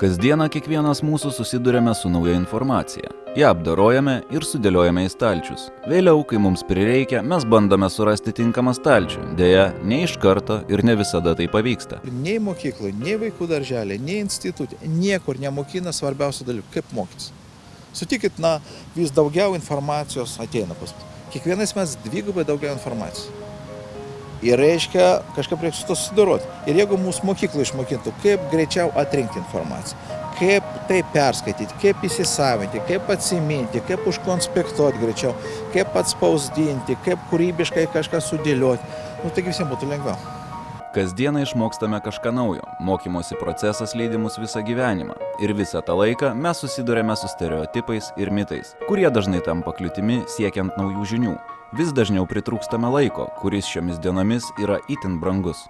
Kasdieną kiekvienas mūsų susiduriame su nauja informacija. Ją apdorojame ir sudėliojame į stalčius. Vėliau, kai mums prireikia, mes bandome surasti tinkamą stalčių. Deja, ne iš karto ir ne visada tai pavyksta. Nei mokyklai, nei vaikų darželė, nei institutė, niekur nemokina svarbiausių dalykų, kaip mokytis. Sutikit, vis daugiau informacijos ateina pas mus. Kiekvienais mes dvigubai daugiau informacijos. Ir reiškia, kažkaip reikia su to susidoroti. Ir jeigu mūsų mokyklai išmokintų, kaip greičiau atrinkti informaciją, kaip tai perskaityti, kaip įsisavinti, kaip atsiminti, kaip užkonspektuoti greičiau, kaip atspausdinti, kaip kūrybiškai kažką sudėlioti, taigi visiems būtų lengviau. Kasdieną išmokstame kažką naujo. Mokymosi procesas lydi mus visą gyvenimą. Ir visą tą laiką mes susidurėme su stereotipais ir mitais, kurie dažnai tampa kliūtimi siekiant naujų žinių. Vis dažniau pritrūkstame laiko, kuris šiomis dienomis yra itin brangus.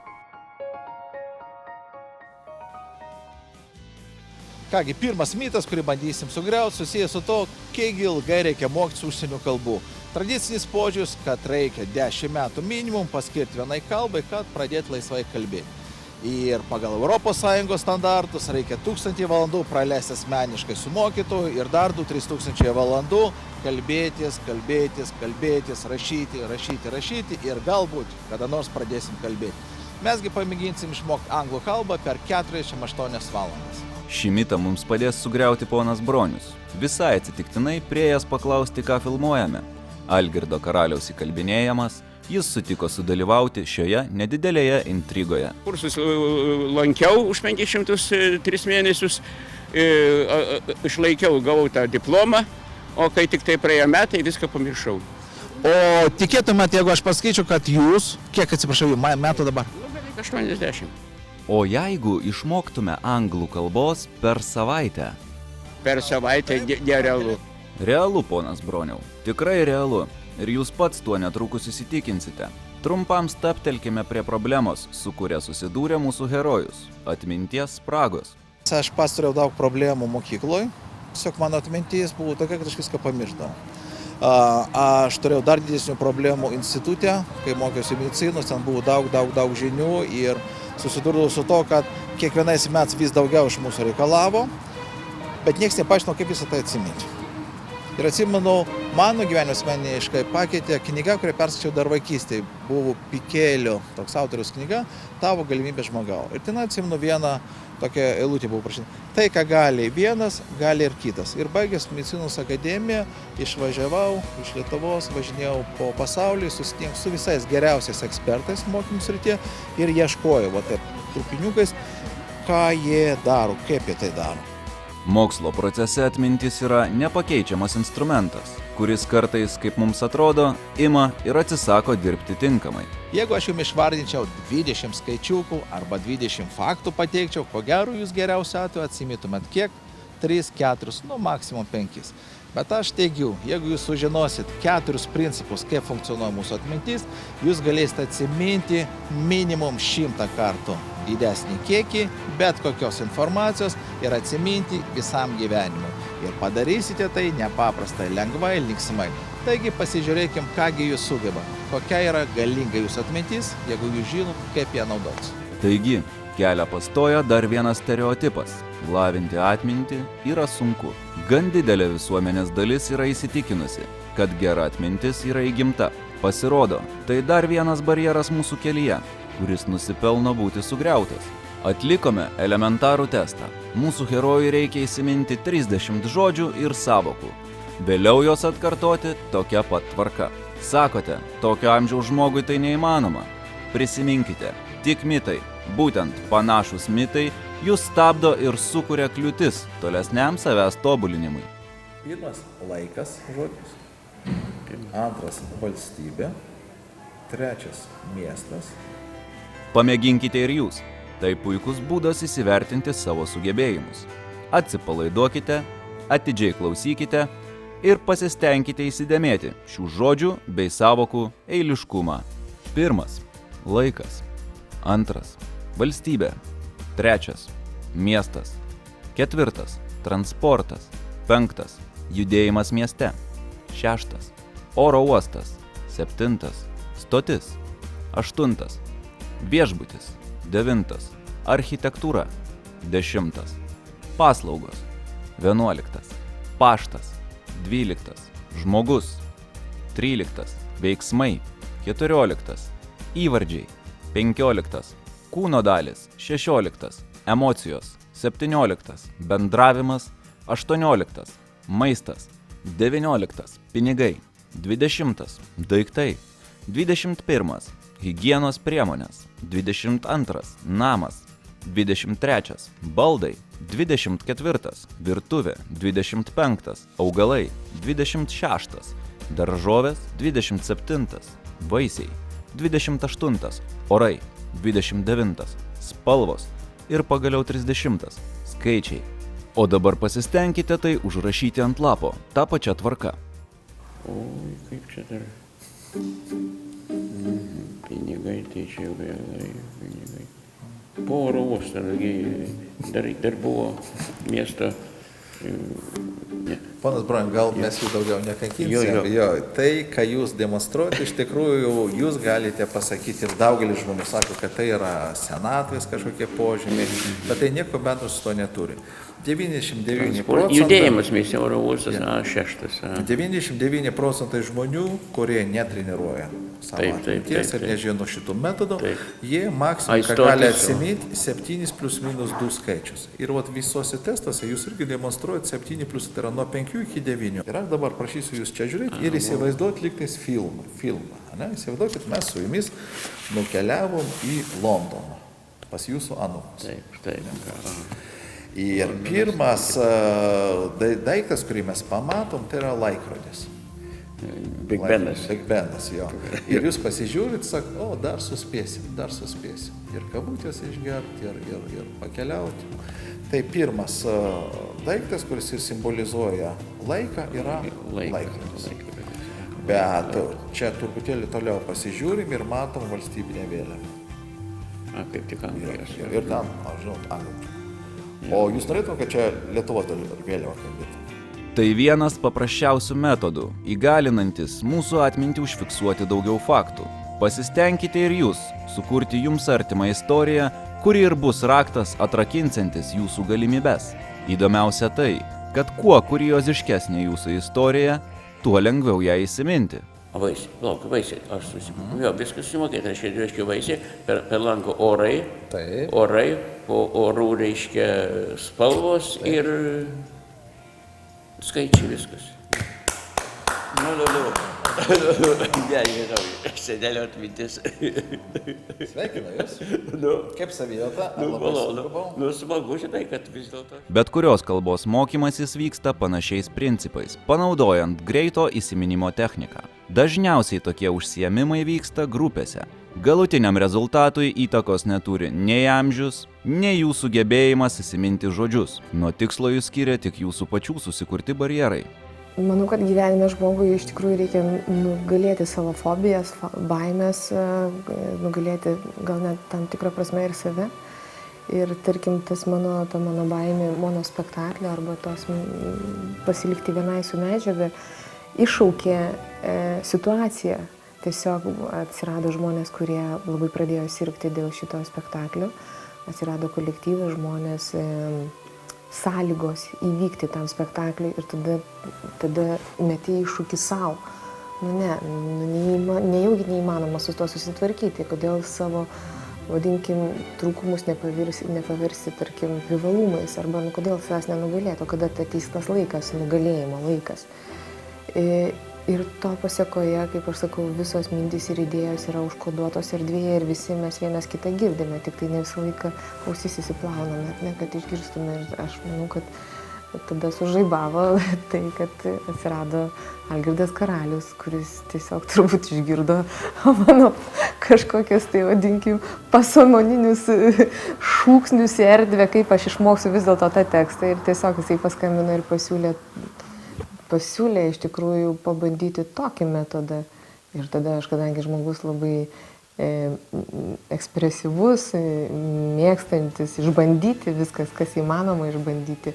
Kągi, pirmas mitas, kurį bandysim sugriauti, susijęs su to, kiek ilgai reikia mokytis užsienio kalbų. Tradicinis požiūris, kad reikia 10 metų minimum paskirti vienai kalbai, kad pradėti laisvai kalbėti. Ir pagal ES standartus reikia 1000 valandų praleisti asmeniškai su mokytoju ir dar 2-3 valandų kalbėtis, rašyti ir galbūt kada nors pradėsim kalbėti. Mesgi pamėginsim išmokti anglų kalbą per 48 valandas. Šį mitą mums padės sugriauti ponas Bronius. Visai atsitiktinai priėjęs paklausti, ką filmuojame. Algirdo karaliaus įkalbinėjamas, jis sutiko sudalyvauti šioje nedidelėje intrigoje. Kursus lankiau už 503 mėnesius, išlaikiau, gavau tą diplomą, o kai tik tai praėjo metai, viską pamiršau. O tikėtumėt, jeigu aš paskaičiu, kad jūs, kiek atsiprašau, metų dabar? Beveik 80. O jeigu išmoktume anglų kalbos per savaitę? Per savaitę nerealu. Realu, ponas Broniau, tikrai realu. Ir jūs pats tuo netrukus įsitikinsite. Trumpam stabtelkime prie problemos, su kuria susidūrė mūsų herojus – atminties spragos. Aš pats turėjau daug problemų mokykloje, tiesiog mano atmintis buvo tokia, kad aš viską pamiršdavau. Aš turėjau dar didesnių problemų institute, kai mokiausi medicinos, ten buvo daug žinių ir susidūrdavau su to, kad kiekvienais metais vis daugiau iš mūsų reikalavo, bet niekas nepaaiškino, kaip visą tai atsiminti. Ir atsimenu, mano gyvenimo asmeniškai pakeitė knyga, kurią perskaičiau dar vaikystėje. Buvo Pikėlio, toks autorius knyga, Tavo galimybė žmogau. Ir ten atsimenu vieną tokią eilutę buvo prašyta. Tai, ką gali vienas, gali ir kitas. Ir baigęs medicinos akademiją, išvažiavau iš Lietuvos, važinėjau po pasaulį, susitinkau su visais geriausiais ekspertais mokymų srityje ir ieškojau trupiniukais, ką jie daro, kaip jie tai daro. Mokslo procese atmintis yra nepakeičiamas instrumentas, kuris kartais, kaip mums atrodo, ima ir atsisako dirbti tinkamai. Jeigu aš jums išvardinčiau 20 skaičiukų arba 20 faktų pateikčiau, ko gero jūs geriausiu atveju atsimintumėt kiek? 3, 4, maksimum 5. Bet aš teigiu, jeigu jūs sužinosit 4 principus, kaip funkcionuoja mūsų atmintis, jūs galėsite atsiminti minimum 100 kartų didesnį kiekį, bet kokios informacijos ir atsiminti visam gyvenimui. Ir padarysite tai nepaprastai lengvai ir linksmai. Taigi pasižiūrėkim, kągi jūs sugeba, kokia yra galinga jūsų atmintis, jeigu jūs žinot, kaip ją naudotis. Taigi, kelią pastoja dar vienas stereotipas. Lavinti atmintį yra sunku. Gan didelė visuomenės dalis yra įsitikinusi, kad gera atmintis yra įgimta. Pasirodo, tai dar vienas barjeras mūsų kelyje, kuris nusipelno būti sugriautas. Atlikome elementarų testą. Mūsų herojui reikia įsiminti 30 žodžių ir sąvokų. Vėliau jos atkartoti tokia pat tvarka. Sakote, tokio amžiaus žmogui tai neįmanoma. Prisiminkite, tik mitai, būtent panašus mitai, jūs stabdo ir sukuria kliūtis tolesniam savęs tobulinimui. Pirmas – laikas žodis. Antras – valstybė. Trečias – miestas. Pamėginkite ir jūs. Tai puikus būdas įsivertinti savo sugebėjimus. Atsipalaiduokite, atidžiai klausykite ir pasistengkite įsidėmėti šių žodžių bei sąvokų eiliškumą. Pirmas – laikas. Antras – valstybė. Trečias – miestas. Ketvirtas – transportas. Penktas – judėjimas mieste. Šeštas – oro uostas. Septintas – stotis. Aštuntas – viešbutis. 9. Architektūra. 10. paslaugos, 11. paštas, 12. žmogus, 13. veiksmai, 14. įvardžiai, 15. kūno dalis, 16. emocijos, 17. bendravimas, 18. maistas, 19. pinigai, 20. daiktai, 21. higienos priemonės, 22. namas, 23. baldai, 24. virtuvė, 25. augalai, 26. daržovės, 27. vaisiai, 28. orai, 29. spalvos ir pagaliau 30. skaičiai. O dabar pasistengkite tai užrašyti ant lapo, tą pačią tvarką. Oi, kaip čia dar. Pinigai, tai čia jau gerai, pinigai. Po oro uostą, dar buvo miesto. Ne. Ponas Bronius, gal mes jų daugiau nekankinsim. Jo. Tai, ką jūs demonstruojate, iš tikrųjų jūs galite pasakyti ir daugelis žmonių sako, kad tai yra senatvės kažkokie požymiai, bet tai nieko bendro su to neturi. 99%. Judėjimas mieste oro uostas, 6. 99% žmonių, kurie netreniruoja savo atminties ir nežino šitų metodų, jie maksimum, ką gali atsiminti, 7 plus minus 2 skaičius. Ir visuose testuose jūs irgi demonstruojate 7 plus, tai yra nuo 5 iki 9. Ir aš dabar prašysiu jūs čia žiūrėti ir įsivaizduoti liktais filmą. Įsivaizduokit, mes su jumis nukeliavom į Londoną, pas jūsų anūkus. Taip. Ir pirmas daiktas, kurį mes pamatom, tai yra laikrodis. Big Benas. Big Benas, jo. Ir jūs pasižiūrit, sako, dar suspėsim. Ir kabutės išgerti, ir pakeliauti. Tai pirmas daiktas, kuris ir simbolizuoja laiką, yra laikrodis. Bet čia truputėlį toliau pasižiūrim ir matom valstybinę vėliavą. Kaip tik Anglijos. Ir ten, žinot, Anglijos. O jūs norėtum, kad čia Lietuvos vėliava kalbėtų? Tai vienas paprasčiausių metodų, įgalinantis mūsų atmintį užfiksuoti daugiau faktų. Pasistengkite ir jūs sukurti jums artimą istoriją, kuri ir bus raktas atrakinsiantis jūsų galimybes. Įdomiausia tai, kad kuo kurioziškesnė jūsų istorija, tuo lengviau ją įsiminti. Vaisiai, aš susimokėjau. Jo, viskas susimokėti, reiškia vaisiai, per langą orai, po orų reiškia spalvos ir skaičiai viskas. Senelio atmintis. Sveikinu jūs. Kaip savijauta? Smagu šitai, kad vis dėlto. Bet kurios kalbos mokymasis vyksta panašiais principais, panaudojant greito įsiminimo techniką. Dažniausiai tokie užsiėmimai vyksta grupėse. Galutiniam rezultatui įtakos neturi nei amžius, nei jūsų gebėjimas įsiminti žodžius. Nuo tikslo jūs skiria tik jūsų pačių susikurti barjerai. Manau, kad gyvenime žmogui iš tikrųjų reikia nugalėti savo fobijas, baimės, nugalėti gal net tam tikrą prasme ir save. Ir tarkim, mano baimė monospektaklio arba tos pasilikti vienai su medžiaga iššaukė situaciją. Tiesiog atsirado žmonės, kurie labai pradėjo sirgti dėl šito spektaklio. Atsirado kolektyvas, žmonės, sąlygos įvykti tam spektakliui ir tada metė iššūkį savo. Nejaugi neįmanoma su to susitvarkyti, kodėl savo, vadinkim, trūkumus nepaversti, tarkim, privalumais, arba kodėl savęs nenugalėti, kada ateis tas laikas, nugalėjimo laikas. Ir to pasiekoje, kaip aš sakau, visos mintys ir idėjos yra užkoduotos erdvėje ir visi mes vienas kitą girdime, tik tai ne visą laiką ausis įsiplauname, ne, kad išgirstume. Ir aš manau, kad tada sužaibavo tai, kad atsirado Algirdas Karalius, kuris tiesiog turbūt išgirdo mano kažkokius, tai vadinkim, pasąmoninius šūksnius į erdvę, kaip aš išmoksiu vis dėlto tą tekstą. Ir tiesiog jisai paskambino ir pasiūlė iš tikrųjų pabandyti tokį metodą. Ir tada aš, kadangi žmogus labai ekspresyvus, mėgstantis išbandyti viskas, kas įmanoma išbandyti,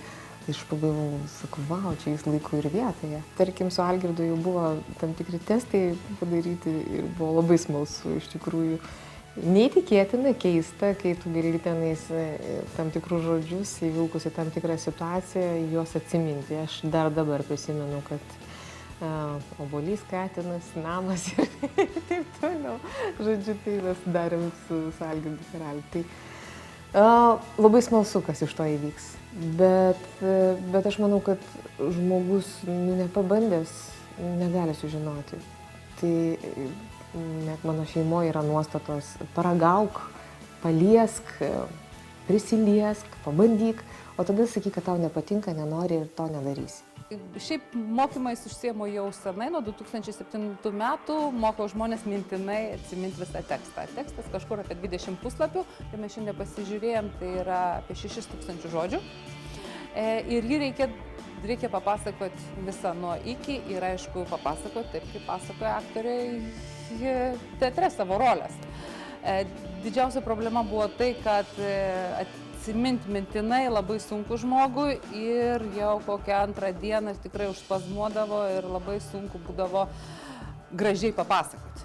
aš pagalvojau, sakau, vau, čia jis laiku ir vietoje. Tarkim, su Algirdu jau buvo tam tikri testai padaryti ir buvo labai smalsu iš tikrųjų neįtikėtina, keista, kai tu girdi tenais tam tikrus žodžius, įvilkus į tam tikrą situaciją, juos atsiminti. Aš dar dabar prisimenu, kad obuolys, katinas, namas ir taip toliau. Žodžiu, tai mes darėm su Algirdu Karaliu. Tai labai smalsu, kas iš to įvyks. Bet aš manau, kad žmogus nepabandęs negali sužinoti. Tai net mano šeimoje yra nuostatos: paragauk, paliesk, prisiliesk, pabandyk, o tada sakyk, kad tau nepatinka, nenori ir to nedarysi. Šiaip mokymais užsiemu jau senai, nuo 2007 metų mokau žmonės mintinai atsiminti visą tekstą. Tekstas kažkur apie 20 puslapių, tai mes šiandien pasižiūrėjom, tai yra apie 6000 žodžių. Ir jį reikia papasakoti visą nuo iki ir aišku papasakoti taip, kaip pasakoja aktoriai teatre savo rolės. Didžiausia problema buvo tai, kad atsiminti mintinai labai sunku žmogui ir jau kokią antrą dieną tikrai užspazmuodavo ir labai sunku būdavo gražiai papasakoti.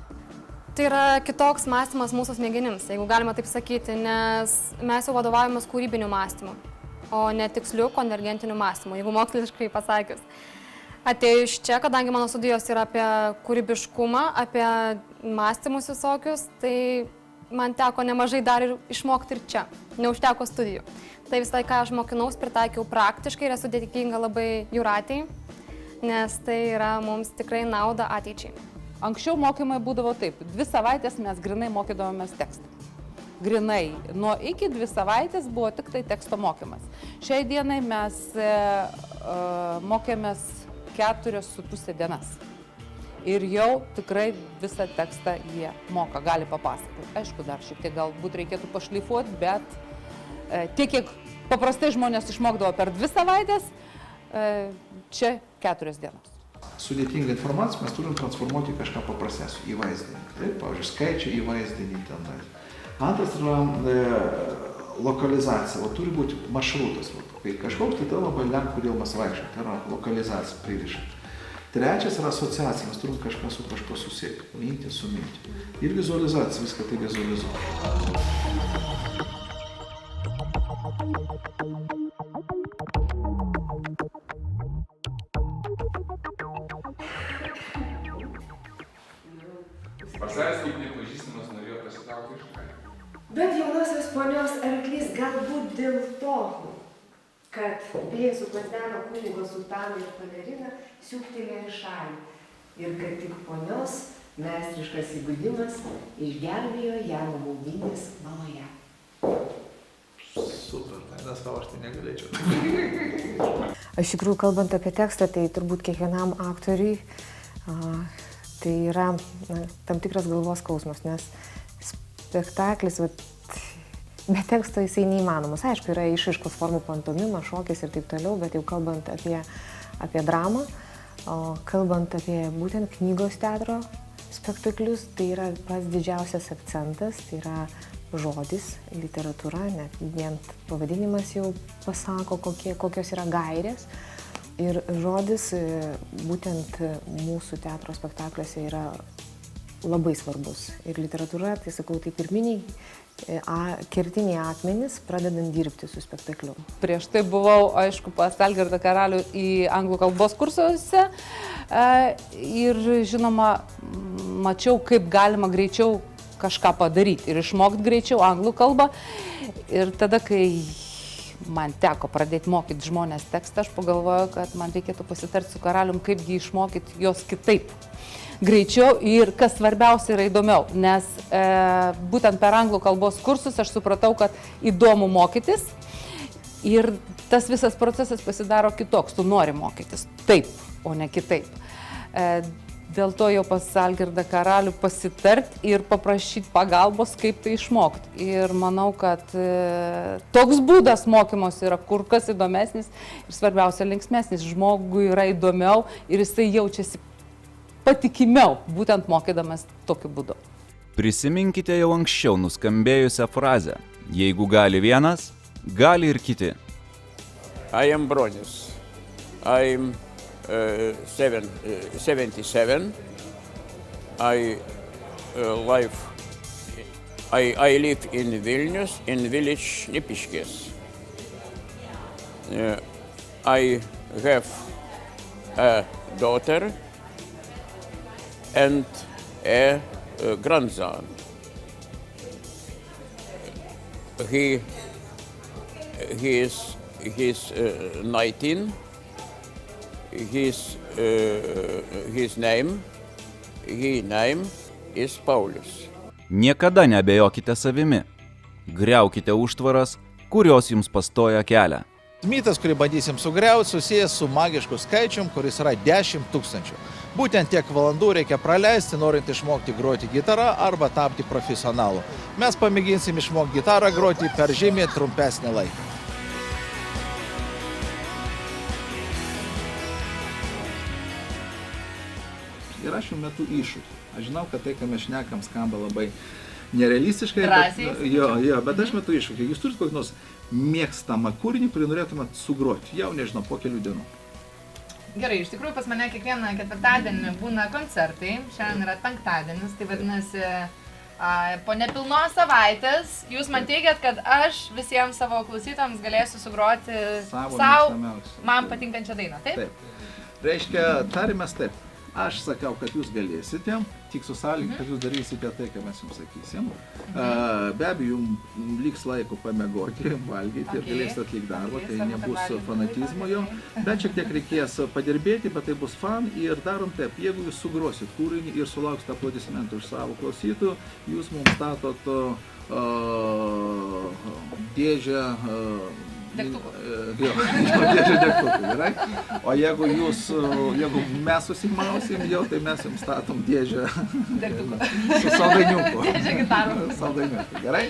Tai yra kitoks mąstymas mūsų smegenims, jeigu galima taip sakyti, nes mes jau vadovaujamės kūrybiniu mąstymu, o ne tiksliu konvergentiniu mąstymu, jeigu moksliškai pasakius. Atėjus čia, kadangi mano studijos yra apie kūrybiškumą, apie mąstymus visokius, tai man teko nemažai dar ir išmokti ir čia, neužteko studijų. Tai visai, ką aš mokinaus, pritaikiau praktiškai ir esu dėkinga labai Jūratei, nes tai yra mums tikrai nauda ateičiai. Anksčiau mokymai būdavo taip, 2 savaitės mes grinai mokydavomės tekstą. Grinai, nuo iki 2 savaitės buvo tik tai teksto mokymas. Šiai dienai mes mokėmės 4,5 dienas. Ir jau tikrai visą tekstą jie moka, gali papasakoti. Aišku, dar šiek tiek galbūt reikėtų pašlifuoti, bet tiek, kiek paprastai žmonės išmokdavo per 2 savaitės, čia 4 dienos. Sudėtingą informaciją mes turim transformuoti į kažką paprastesnio, į vaizdinį. Taip, pavyzdžiui, skaičių į vaizdinį tenai. Antras yra lokalizacija, turi būti maršrutas. Kai kažkoks tai labai lengva, kodėl mes vaikščiam, tai yra lokalizacija pririšama. Trečias yra asociacija, mes turim kažką su kažko susiekti, mintį su mintį. Ir vizualizacija, viską tai vizualizuoti. Pasakęs, kaip nepažįstamas norėjo pasitraukti iš kaimo. Bet jaunosios ponios arklys galbūt dėl to, kad pėsų klasdelio kunigo sultaną ir baleriną siūktelėjo į šalį. Ir kad tik ponios meistriškas įgudimas išgelbėjo ją nuo maudynės baloje. Super, nes tau aš tai negalėčiau. Iš tikrųjų, kalbant apie tekstą, tai turbūt kiekvienam aktoriui tai yra tam tikras galvos skausmas, nes spektaklis be teksto jisai neįmanomas. Aišku, yra išraiškos formų pantomima, šokis ir taip toliau, bet jau kalbant apie dramą, kalbant apie būtent knygos teatro spektaklius, tai yra pats didžiausias akcentas, tai yra žodis, literatūra, net vien pavadinimas jau pasako, kokios yra gairės. Ir žodis būtent mūsų teatro spektakliuose yra labai svarbus. Ir literatūra, tai sakau, tai pirminiai kertiniai akmenys, pradedant dirbti su spektakliu. Prieš tai buvau, aišku, pas Algirdą Karalių į anglų kalbos kursuose ir, žinoma, mačiau, kaip galima greičiau kažką padaryti ir išmokti greičiau anglų kalbą. Ir tada, kai man teko pradėti mokyti žmonės tekstą, aš pagalvojau, kad man reikėtų pasitarti su Karalium, kaipgi išmokyti jos kitaip. Greičiau ir, kas svarbiausia, yra įdomiau, nes būtent per anglų kalbos kursus aš supratau, kad įdomu mokytis ir tas visas procesas pasidaro kitoks, tu nori mokytis taip, o ne kitaip. Dėl to jau pas Algirdą Karalių pasitarti ir paprašyti pagalbos, kaip tai išmokti. Ir manau, kad toks būdas mokymosi yra kur kas įdomesnis ir svarbiausia linksmesnis. Žmogui yra įdomiau ir jisai jaučiasi patikimiau, būtent mokydamas tokiu būdu. Prisiminkite jau anksčiau nuskambėjusią frazę: jeigu gali vienas, gali ir kiti. I am Bronius. I'm 77. I live I live in Vilnius, in village Šnipiškės. I have a daughter and a grandson. He is 19. His name is Paulius. Niekada neabejokite savimi. Griaukite užtvaras, kurios jums pastoja kelią. Mitas, kurį bandysim sugriauti, susijęs su magišku skaičium, kuris yra 10 000. Būtent tiek valandų reikia praleisti, norint išmokti groti gitarą arba tapti profesionalu. Mes pamėginsim išmokti gitarą groti per žymiai trumpesnį laiką. Ir aš jums metu iššūkį. Aš žinau, kad tai, ką mes šnekam, skamba labai nerealistiškai. Bet aš metu iššūkį. Jūs turite kokį nors mėgstamą kūrinį, kurį norėtumėt sugroti, jau nežinau, po kelių dienų. Gerai, iš tikrųjų pas mane kiekvieną ketvirtadienį būna koncertai, šiandien yra penktadienis, tai vadinasi, po nepilnos savaitės jūs man teigiat, kad aš visiems savo klausytojams galėsiu sugroti savo man patinkančią dainą, taip? Taip. Reiškia, tarimės taip. Aš sakiau, kad jūs galėsite, tik su sąlyga, kad jūs darysite tai, ką mes jums sakysim. Be abejo, jums liks laiko pamiegoti, valgyti ir galėsite atlikti darbą, tai nebus fanatizmo jo. Bet šiek tiek reikės padirbėti, bet tai bus fan ir darom taip. Jeigu jūs sugrosit kūrinį ir sulauksite aplodismentų iš savo klausytojų, jūs mums statot dėžę degtukų. Dėžę degtukų, gerai? O jeigu mes susimausim jau, tai mes jums statom dėžę su saldainiuku. Dėžę gitarų. Saldainiuku, gerai?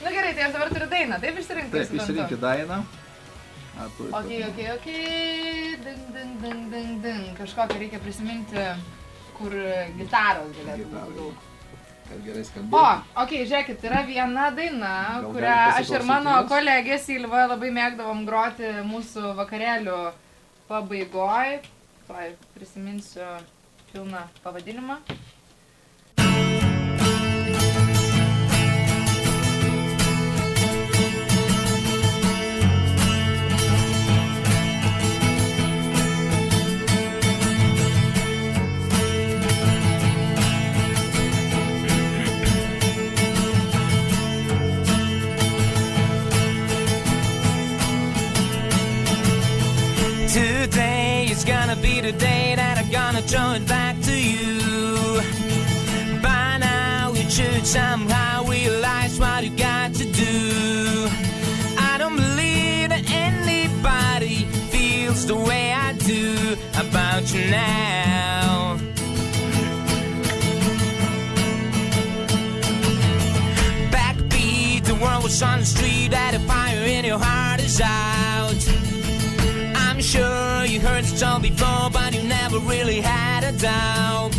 Na gerai, tai aš dabar turiu dainą, taip išsirinkti? Taip, išsirinkti dainą. Ok. Ding. Kažkokią reikia prisiminti, kur gitaros galėtų būti daug. Ok, žiūrėkit, yra viena daina, kurią aš ir mano kolegė Silva labai mėgdavom groti mūsų vakarėlių pabaigoj. Tuoj prisiminsiu pilną pavadinimą. Today is gonna be the day that I'm gonna throw it back to you. By now you should somehow realize what you got to do. I don't believe that anybody feels the way I do about you now. Backbeat, the world was on the street, that the fire in your heart is out. I'm sure you heard the song before, but you never really had a doubt.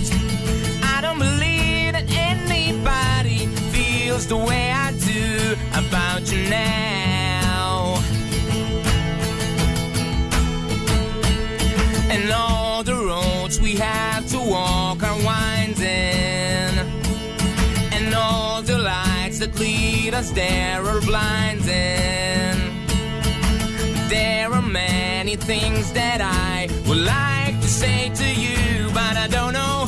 I don't believe that anybody feels the way I do about you now. And all the roads we have to walk are winding, and all the lights that lead us there are blinding. There are many things that I would like to say to you, but I don't know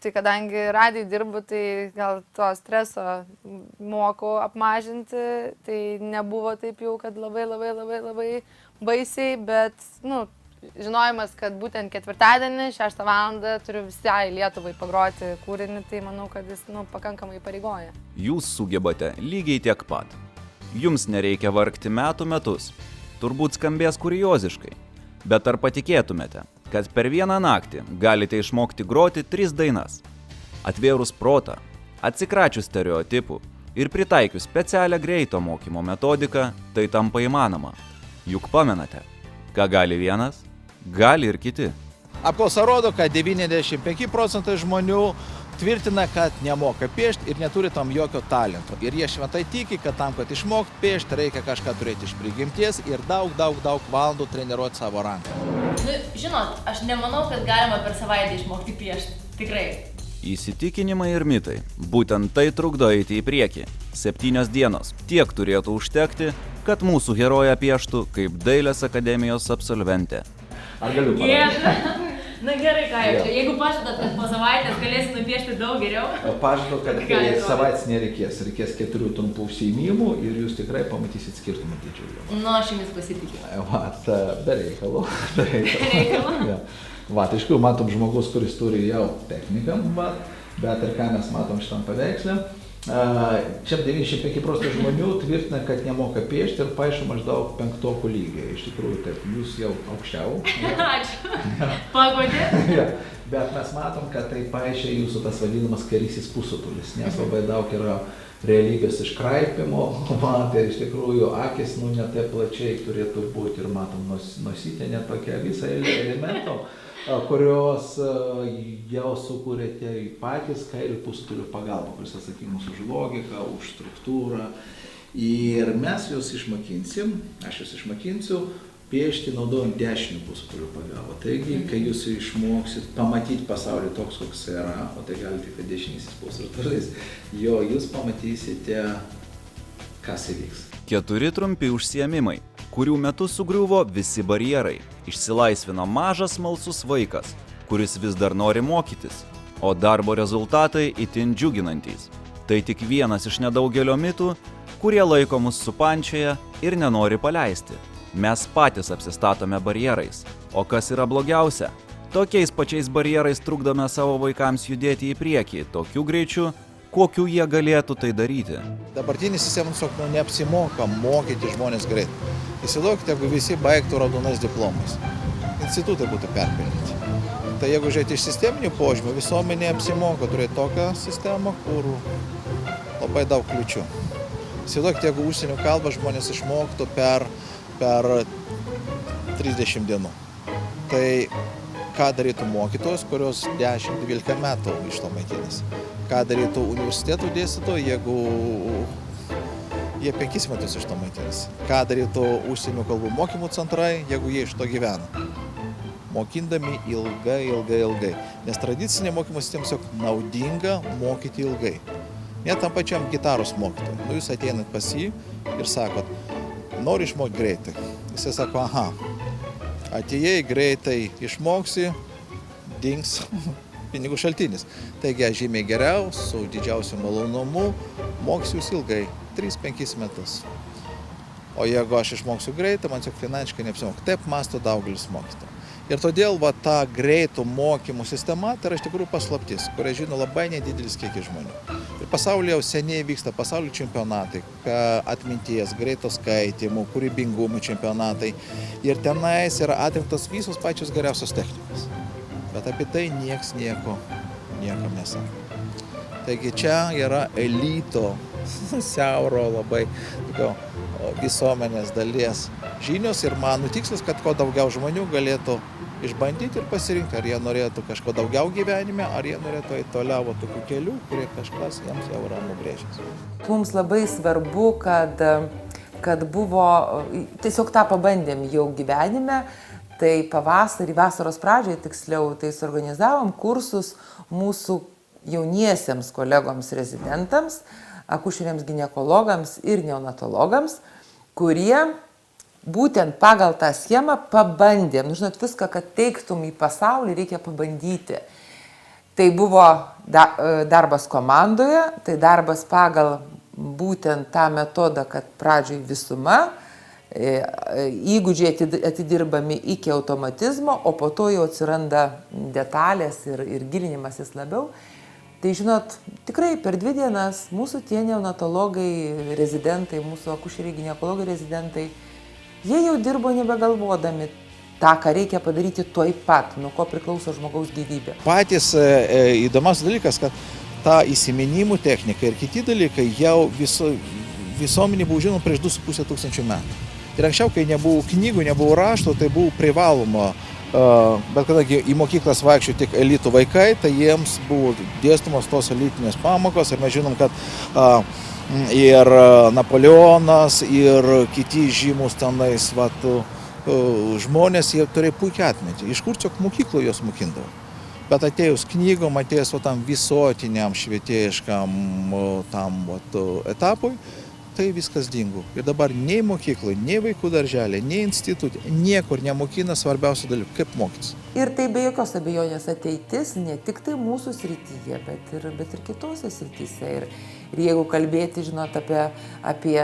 tai kadangi radijai dirbu, tai gal to streso moku apmažinti, tai nebuvo taip jau, kad labai baisiai, bet, žinojimas, kad būtent ketvirtadienį, 6 valandą turiu visai Lietuvai pagroti kūrinį, tai manau, kad jis, pakankamai pareigoja. Jūs sugebate lygiai tiek pat. Jums nereikia vargti metų metus. Turbūt skambės kurioziškai. Bet ar patikėtumėte, kad per vieną naktį galite išmokti groti 3 dainas? Atvėrus protą, atsikračius stereotipų ir pritaikius specialią greito mokymo metodiką, tai tampa įmanoma. Juk pamenate, ką gali vienas, gali ir kiti. Apklausa rodo, kad 95% žmonių tvirtina, kad nemoka piešti ir neturi tam jokio talento. Ir jie šventai tiki, kad tam, kad išmokti piešti, reikia kažką turėti iš prigimties ir daug valandų treniruoti savo ranką. Žinot, aš nemanau, kad galima per savaitę išmokti piešti. Tikrai. Įsitikinimai ir mitai. Būtent tai trukdo eiti į priekį. 7 dienos. Tiek turėtų užtekti, kad mūsų herojė pieštų kaip Dailės akademijos absolventė. Ar galiu parodyti? Na gerai, ką jau čia. Jeigu pažadat, kad po savaitės galėsi nupiešti daug geriau. Pažadu, kad savaitės nereikės. Reikės 4 trumpų užsiėmimų ir jūs tikrai pamatysit skirtumą didžiulį. Aš jumis pasitikiu. Be reikalo. Ja. Tai iš tikrųjų matom žmogus, kuris turi jau techniką, bet ir ką mes matom šitam paveiksle. Čia 95% žmonių tvirtina, kad nemoka piešti ir paišo maždaug 5 lygį. Iš tikrųjų, taip, jūs jau aukščiau. Ačiū. Pagodė. Ja. Bet mes matom, kad tai paišė jūsų tas vadinamas kairysis pusrutulis, nes labai daug yra realybės iškraipimo, tai iš tikrųjų akis ne taip plačiai turėtų būti ir matom nosytė net tokia visą elementų, kurios jau sukūrėte patys kairių pusrutulio pagalba, kuris atsakingas už logiką, už struktūrą. Ir mes jūs išmokinsim, aš jūs išmokinsiu piešti naudojant dešinių pusrutulio pagalbą. Taigi, kai jūs išmoksit pamatyti pasaulį toks, koks yra, o tai gali tik dešinysis pusrutulis, jūs pamatysite, kas įvyks. 4 trumpi užsiėmimai, kurių metu sugriuvo visi barjerai. Išsilaisvino mažas smalsus vaikas, kuris vis dar nori mokytis, o darbo rezultatai itin džiuginantys. Tai tik vienas iš nedaugelio mitų, kurie laiko mus supančioje ir nenori paleisti. Mes patys apsistatome barjerais. O kas yra blogiausia? Tokiais pačiais barjerais trukdome savo vaikams judėti į priekį, tokiu greičiu, kokiu jie galėtų tai daryti. Dabartinė sistema neapsimoka mokyti žmonės greit. Įsivaizduokite, jeigu visi baigtų raudonais diplomais. Institutai būtų perpildyti. Tai jeigu žiūrėti iš sisteminių požymių, visuomenė apsimoka turėti tokią sistemą, kur labai daug kliučių. Įsivaizduokite, jeigu užsienio kalbą žmonės išmoktų per 30 dienų. Tai ką darytų mokytojus, kurios 10-12 metų iš to maitinasi? Ką darytų universitetų dėstytojai, jeigu jie 5 metus iš to maitinasi? Ką darytų užsienio kalbų mokymų centrai, jeigu jie iš to gyvena? Mokindami ilgai. Nes tradicinė mokymo sistema tiesiog naudinga mokyti ilgai. Net tam pačiam gitaros mokytojui. Jūs ateinat pas jį ir sakot, nori išmokti greitai. Jisai sako, atėjai greitai išmoksi, dings pinigų šaltinis. Taigi aš žymiai geriau, su didžiausiu malonumu, mokysiuos ilgai, 3-5 metus. O jeigu aš išmoksiu greitai, man tiesiog finansiškai neapsimoka. Taip mąsto daugelis mokytojų. Ir todėl ta greito mokymų sistema tai yra iš tikrųjų paslaptis, kurią žino labai nedidelis kiekis žmonių. Ir pasaulyje jau seniai vyksta pasaulio čempionatai, atminties, greito skaitymų, kūrybingumo čempionatai. Ir tenais yra atrinktos visos pačios geriausios technikos. Bet apie tai nieks niekam nesako. Taigi čia yra elito, siauro labai visuomenės dalies žinios ir mano tikslas, kad kuo daugiau žmonių galėtų išbandyti ir pasirinkti, ar jie norėtų kažko daugiau gyvenime, ar jie norėtų eiti toliau tokių kelių, kurie kažkas jiems jau yra nubrėžęs. Mums labai svarbu, kad buvo, tiesiog tą pabandėm jau gyvenime, tai pavasarį, vasaros pradžioje tiksliau, tai suorganizavom kursus mūsų jauniesiems kolegoms rezidentams, akušeriams ginekologams ir neonatologams, kurie būtent pagal tą schemą pabandėm. Žinot, viską, kad teiktum į pasaulį, reikia pabandyti. Tai buvo darbas komandoje, tai darbas pagal būtent tą metodą, kad pradžioj visuma, įgūdžiai atidirbami iki automatizmo, o po to jau atsiranda detalės ir gilinimasis labiau. Tai žinot, tikrai per 2 dienas mūsų tie neonatologai rezidentai, mūsų akušeriai ginekologai rezidentai, jie jau dirbo nebegalvodami tą, ką reikia padaryti tuoj pat, nuo ko priklauso žmogaus gyvybė. Patys įdomas dalykas, kad ta įsiminimų technika ir kiti dalykai jau visuomenė buvo žinoma prieš 2,5 tūkstančių metų. Ir anksčiau, kai nebuvo knygų, nebuvo rašto, tai buvo privaloma. Bet kadangi į mokyklas vaikščio tik elitų vaikai, tai jiems buvo dėstomos tos elitinės pamokos. Ir mes žinom, kad ir Napoleonas, ir kiti žymus tenais žmonės, jie turėjo puikiai atmintį. Iš kur tiesiog mokyklo jos mokindavo. Bet atėjus knygom, atėjus tam visuotiniam švietėjiškam tam etapui, tai viskas dingo. Ir dabar nei mokykloje, nei vaikų darželė, nei institutė, niekur nemokina svarbiausių dalykų, kaip mokytis. Ir tai be jokios abejonės ateitis ne tik tai mūsų srityje, bet ir kitose srityse. Ir jeigu kalbėti, žinot, apie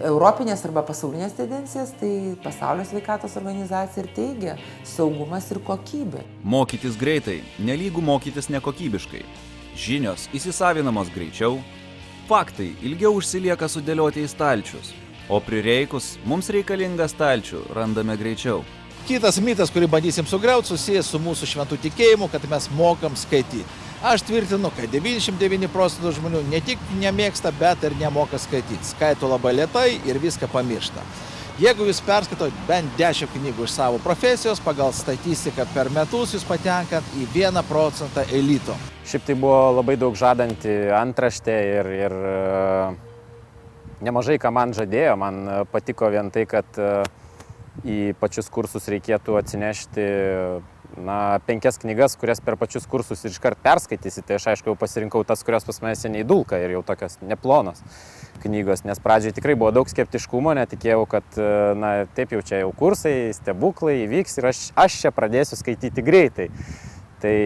europinės arba pasaulinės tendencijas, tai Pasaulio sveikatos organizacija ir teigia saugumas ir kokybė. Mokytis greitai nelygu mokytis nekokybiškai. Žinios įsisavinamos greičiau, faktai ilgiau užsilieka sudėlioti į stalčius, o prireikus mums reikalingą stalčių randame greičiau. Kitas mitas, kurį bandysim sugriauti, susijęs su mūsų šventų tikėjimu, kad mes mokam skaityti. Aš tvirtinu, kad 99% žmonių ne tik nemėgsta, bet ir nemoka skaityti. Skaito labai lėtai ir viską pamiršta. Jeigu jūs perskaitote bent 10 knygų iš savo profesijos, pagal statistiką per metus jūs patenkat į 1% elito. Šiaip tai buvo labai daug žadanti antraštė ir nemažai ką man žadėjo. Man patiko vien tai, kad į pačius kursus reikėtų atsinešti 5 knygas, kurias per pačius kursus ir iškart perskaitysi. Tai aš aišku jau pasirinkau tas, kurios pas mane seniai dulka ir jau tokios neplonos knygos, nes pradžiai tikrai buvo daug skeptiškumo, netikėjau, kad taip jau čia jau kursai, stebuklai įvyks ir aš čia pradėsiu skaityti greitai. Tai,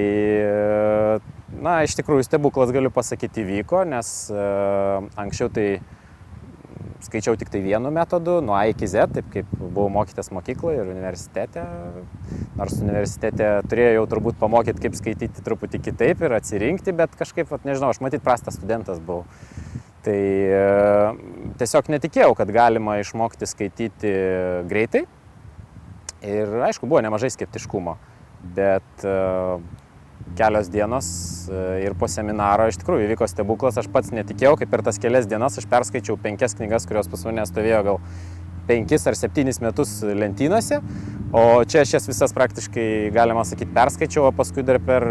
iš tikrųjų stebuklas galiu pasakyti įvyko, nes anksčiau tai skaičiau tik tai vienu metodu, nuo A iki Z, taip kaip buvau mokytas mokykloje ir universitete. Nors universitete turėjau jau turbūt pamokyti, kaip skaityti truputį kitaip ir atsirinkti, bet kažkaip, nežinau, aš matyt prastas studentas buvau. Tai tiesiog netikėjau, kad galima išmokti skaityti greitai. Ir aišku, buvo nemažai skeptiškumo, bet kelios dienos ir po seminaro iš tikrųjų įvyko stebuklas. Aš pats netikėjau, kaip per tas kelias dienas aš perskaičiau 5 knygas, kurios pas mane stovėjo gal 5 ar 7 metus lentynose. O čia aš jas visas praktiškai, galima sakyti, perskaičiau, o paskui dar per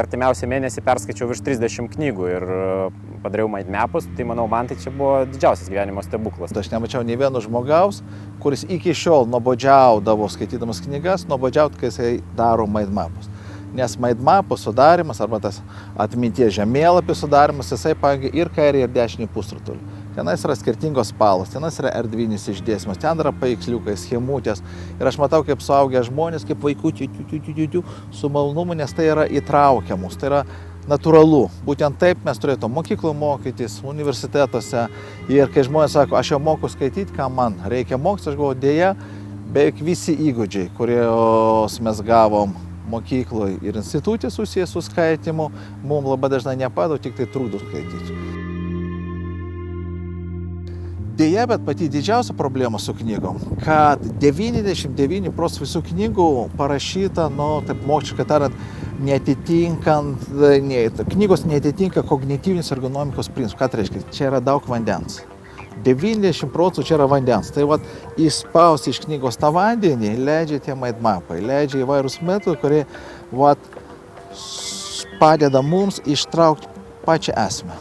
artimiausią mėnesį perskaičiau virš 30 knygų ir padariau mindmapus. Tai manau, man tai čia buvo didžiausias gyvenimo stebuklas. Aš nemačiau nei vieno žmogaus, kuris iki šiol nuobodžiaudavo skaitydamas knygas, nuobodžiaut, kai jisai daro mindmapus. Nes mindmapų sudarimas arba tas atminties žemėlapis sudarimas, jisai pajungia ir kairį, ir dešinį pusrutulį. Tenais yra skirtingos spalvos, tenais yra erdvinis išdėstymas, ten yra paveiksliukai, schemutės. Ir aš matau, kaip suaugę žmonės, kaip vaikų su malonumu, nes tai yra įtraukia mus, tai yra natūralu. Būtent taip mes turėtume mokyklų mokytis, universitetuose. Ir kai žmonės sako, aš jau moku skaityti, ką man reikia mokytis, aš galvoju, dėja, beveik visi įgūdžiai, kuriuos mes gavom mokykloje ir institutė susijęs su skaitimu, mums labai dažnai nepadeda, tik tai trukdo skaityti. Deja, bet pati didžiausia problema su knygom, kad 99% visų knygų parašyta, taip moksliškai tariant, knygos neatitinka kognityvinės ergonomikos principų. Ką tai reiškia? Čia yra daug vandens. 90% čia yra vandens. Tai išspausti iš knygos tą vandenį leidžia tie mindmapai, leidžia įvairūs metodai, kurie padeda mums ištraukti pačią esmę.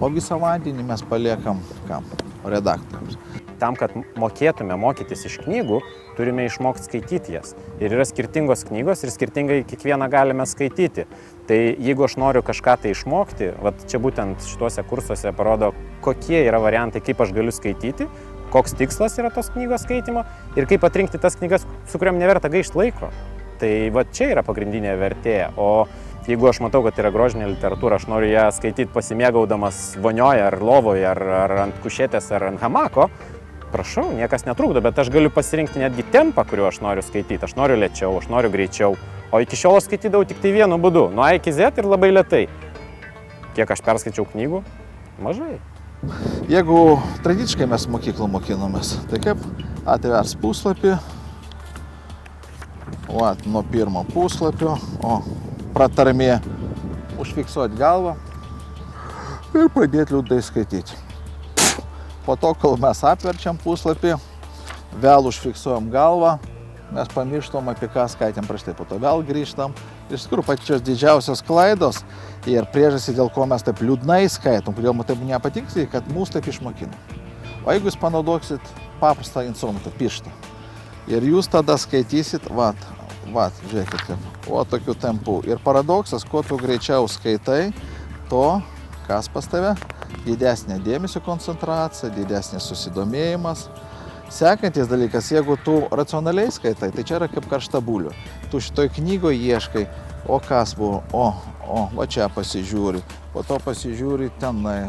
O visą vandenį mes paliekam kam? Redaktoriams. Tam, kad mokėtume mokytis iš knygų, turime išmokti skaityti jas. Ir yra skirtingos knygos ir skirtingai kiekvieną galime skaityti. Tai jeigu aš noriu kažką tai išmokti, čia būtent šituose kursuose parodo, kokie yra variantai, kaip aš galiu skaityti, koks tikslas yra tos knygos skaitimo ir kaip atrinkti tas knygas, su kuriuom neverta gaišti laiko. Tai čia yra pagrindinė vertė. O jeigu aš matau, kad yra grožinė literatūra, aš noriu ją skaityti pasimėgaudamas vonioje ar lovoje, ar ant kušėtės, ar ant hamako, prašau, niekas netrukdo, bet aš galiu pasirinkti netgi tempą, kuriuo aš noriu skaityti. Aš noriu lėčiau, aš noriu greičiau. O iki šiol aš skaitydavau tik tai vienu būdu, nuo A iki Z ir labai lėtai. Kiek aš perskaičiau knygų? Mažai. Jeigu tradiciškai mes mokyklų mokinomės, tai kaip atvers puslapį, nuo pirmo puslapio, pratarmė, užfiksuoti galvą ir pradėti liūdai skaityti. Po to, kol mes apverčiam puslapį, vėl užfiksuojam galvą, mes pamirštam, apie ką skaitėm prieš tai, po to vėl grįžtam. Iš tikrųjų, pačios didžiausios klaidos ir priežastys, dėl ko mes taip liūdnai skaitom, kodėl mums taip nepatinka, kad mūsų taip išmokino. O jeigu jūs panaudoksit paprastą instrumentą, pirštą, ir jūs tada skaitysit, žiūrėkit, tokiu tempu. Ir paradoksas, kuo tu greičiau skaitai, to, kas pas tave, didesnė dėmesio koncentracija, didesnis susidomėjimas. Sekantis dalykas, jeigu tu racionaliai skaitai, tai čia yra kaip karšta bulvė. Tu šitoj knygoje ieškai, o kas buvo, va čia pasižiūri, po to pasižiūri tenai,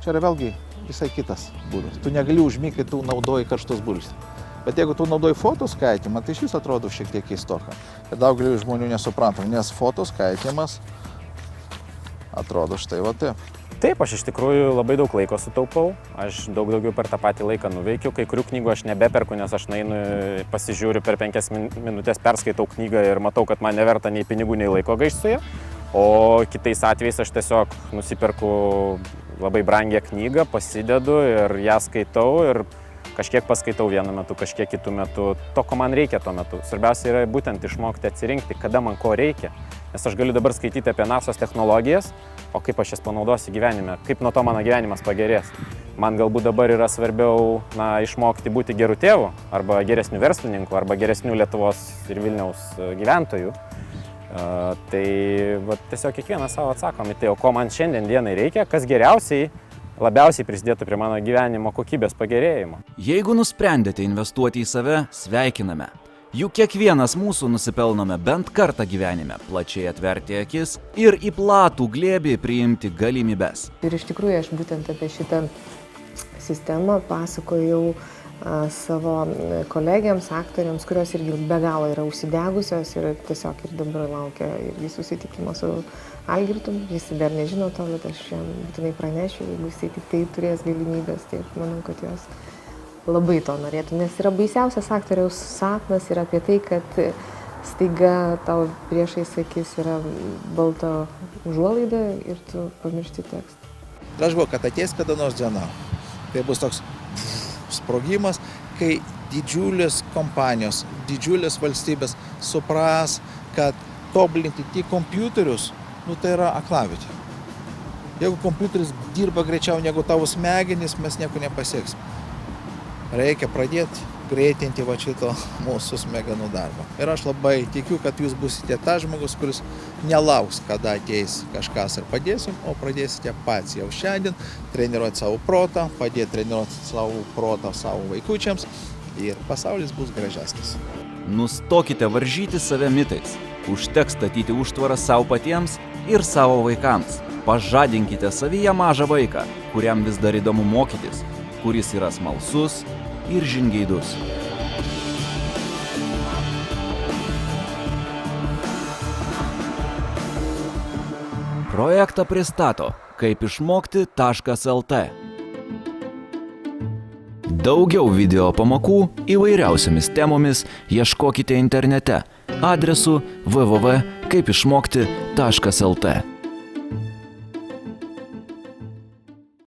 Čia yra vėlgi visai kitas būdas. Tu negali užmygti, kai tu naudoji karštus bulves. Bet jeigu tu naudoji fotoskaitimą, tai iš vis atrodo šiek tiek keistoka. Ir daugelį žmonių nesupranta, nes fotoskaitimas atrodo štai va taip. Taip, aš iš tikrųjų labai daug laiko sutaupau, aš daug daugiau per tą patį laiką nuveikiu, kai kurių knygų aš nebeperku, nes aš nainu, pasižiūriu per 5 minutės, perskaitau knygą ir matau, kad man neverta nei pinigų, nei laiko gaišti su ja, o kitais atvejais aš tiesiog nusiperku labai brangią knygą, pasidedu ir ją skaitau ir kažkiek paskaitau vienu metu, kažkiek kitų metu, to, ko man reikia tuo metu. Svarbiausia yra būtent išmokti atsirinkti, kada man ko reikia. Nes aš galiu dabar skaityti apie NASA's technologijas, o kaip aš jas panaudosiu gyvenime, kaip nuo to mano gyvenimas pagerės. Man galbūt dabar yra svarbiau išmokti būti gerų tėvų, arba geresnių verslininkų, arba geresnių Lietuvos ir Vilniaus gyventojų. Tai tiesiog kiekvienas savo atsakom į tai, o ko man šiandien dienai reikia, kas labiausiai prisidėtų prie mano gyvenimo kokybės pagerėjimo. Jeigu nusprendėte investuoti į save, sveikiname. Juk kiekvienas mūsų nusipelnome bent kartą gyvenime plačiai atverti akis ir į platų glėbį priimti galimybes. Ir iš tikrųjų aš būtent apie šitą sistemą pasakojau savo kolegiams, aktoriams, kurios irgi be galo yra užsidegusios ir tiesiog ir dabar laukia irgi susitikimo su Algirdu. Jis dar nežino to, bet aš jam būtinai pranešiu, jeigu jis tik tai turės galimybės, tai aš manau, kad jos labai to norėtų, nes yra baisiausias aktoriaus sapnas ir apie tai, kad staiga tau priešais akis yra balta užuolaida ir tu pamiršti tekstą. Aš galvoju, kad ateis kada nors diena. Tai bus toks sprogimas, kai didžiulės kompanijos, didžiulės valstybės supras, kad tobulinti tik kompiuterius, tai yra aklavietė. Jeigu kompiuteris dirba greičiau negu tavo smegenys, mes nieko nepasieksim. Reikia pradėti greitinti šito mūsų smegenų darbą. Ir aš labai tikiu, kad jūs busite tas žmogus, kuris nelauks, kada ateis kažkas ir padėsim, o pradėsite pats jau šiandien treniruoti savo protą, padėti treniruoti savo protą savo vaikučiams ir pasaulis bus gražesnis. Nustokite varžyti save mitais. Užteks statyti užtvarą savo patiems ir savo vaikams. Pažadinkite savyje mažą vaiką, kuriam vis dar įdomu mokytis, kuris yra smalsus ir žingeidus. Projektą pristato kaipišmokti.lt. Daugiau video pamokų įvairiausiamis temomis ieškokite internete adresu www.kaipišmokti.lt.